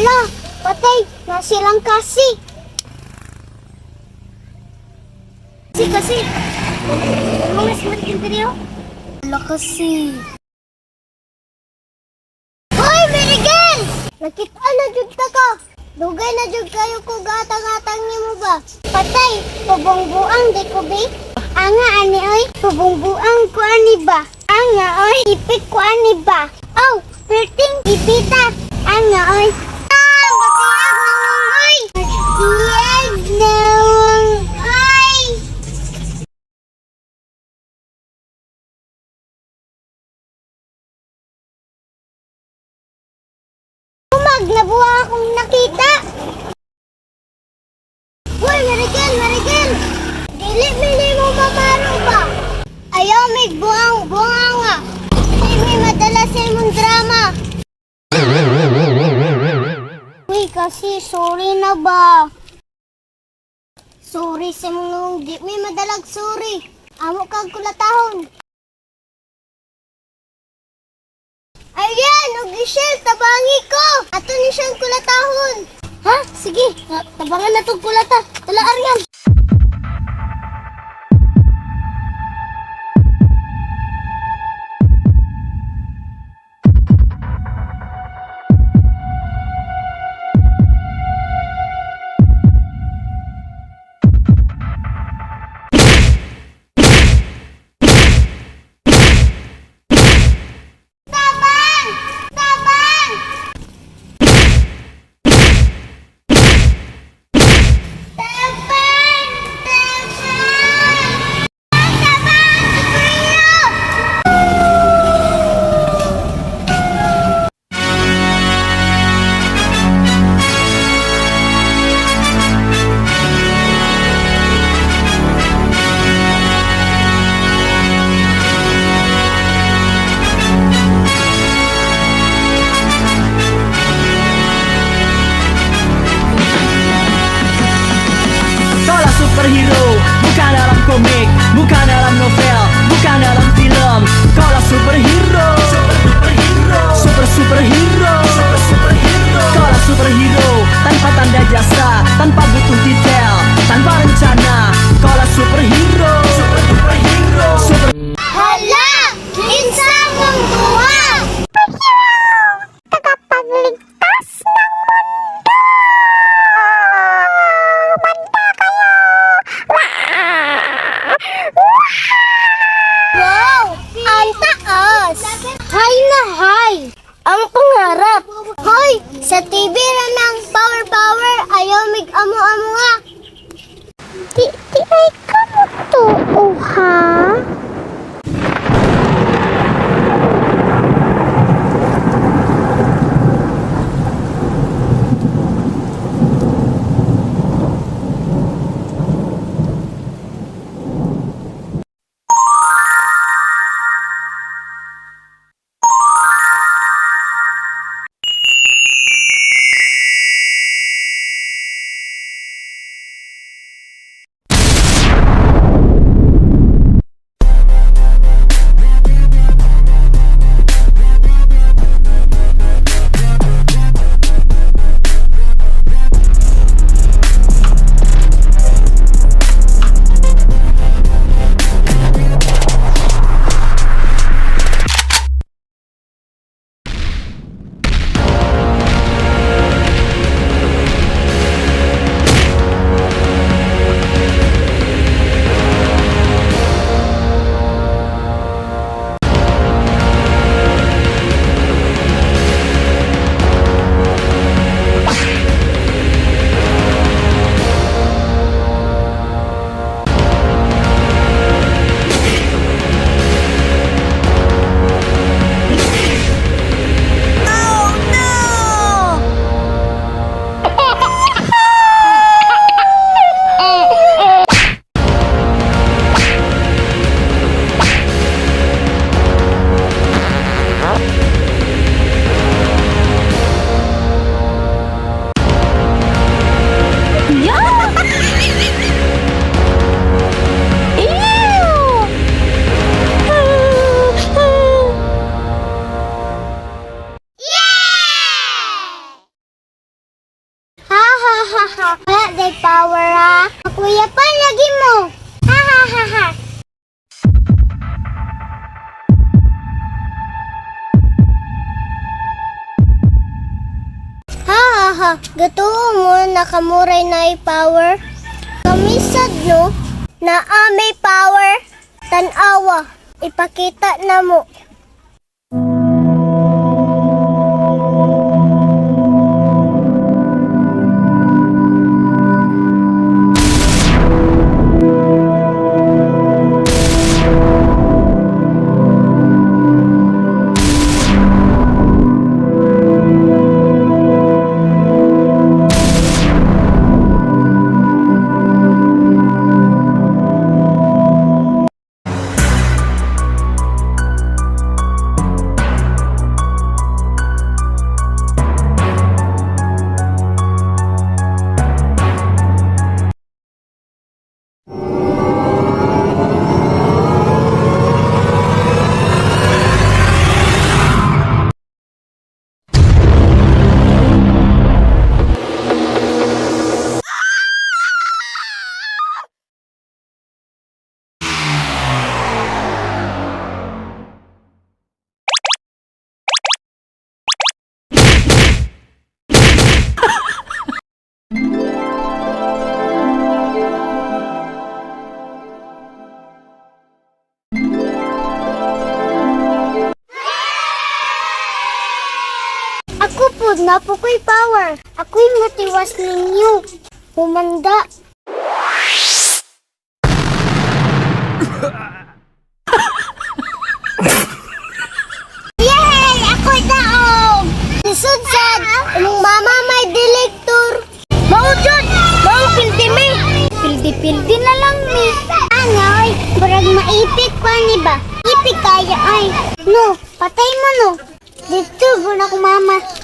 Hala, patay, nasilang kasi. Kasi. Mga semakin video. Hala kasi. Hoy, Miguel! Nakita na jud ta ka. Dugay na jud kayo ko gatang-gatang niyo mo ba? Patay, pabungbuang di ko be. Anga ani oy, pabungbuang ko ani ba? Anga oy, ipit ko ani ba? Oh, perting ipita. Anga oy. Batiyag nawang oy. Batiyag nawang oy. Umag na buwa akong nakita. Hoy, Marigel! Dili mo mamaro ba? Ayaw may buang nga. Hindi may madala sa imong drama. Uy, kasi sorry na ba? Sorry sa mong di may madalag sorry. Amo kag kulatahon. Ayan, og Giselle, tabangi ko. Ato ni siyang kulatahon. Ha? Sige, tabangan na tong kulata. Tala, Aryan. Superhero, bukan dalam komik, bukan dalam novel, bukan dalam film. Kaulah superhero, superhero. Kaulah superhero, tanpa tanda jasa, tanpa butuh detail, tanpa rencana. Kaulah superhero, Hala! Kinsa mong buwa? Tagapagligtas ng mundo! Banda kayo! Wow! Ang taas! Hay na hay! Ang pangarap! Hoy! Sa TV na ng power! Ayaw mig-amo-amo nga! Di ay kamutuo ha? ha. Gatuo mo nakamuray na power. Kamisad no na may power. Tanawa, ipakita na mo. Ako po, napo ko'y power. Ako'y matiwas ninyo. Humanda. Yay! Ako'y taong! Nisudsad! Imong mama may direktor. Maudyon! Mau pildi mi! Pildi-pildi na lang mi. Ano, oy? Burag maipik pa ni ba? Ipik kaya, ay. No, patay mo no. Dito, bunak mama.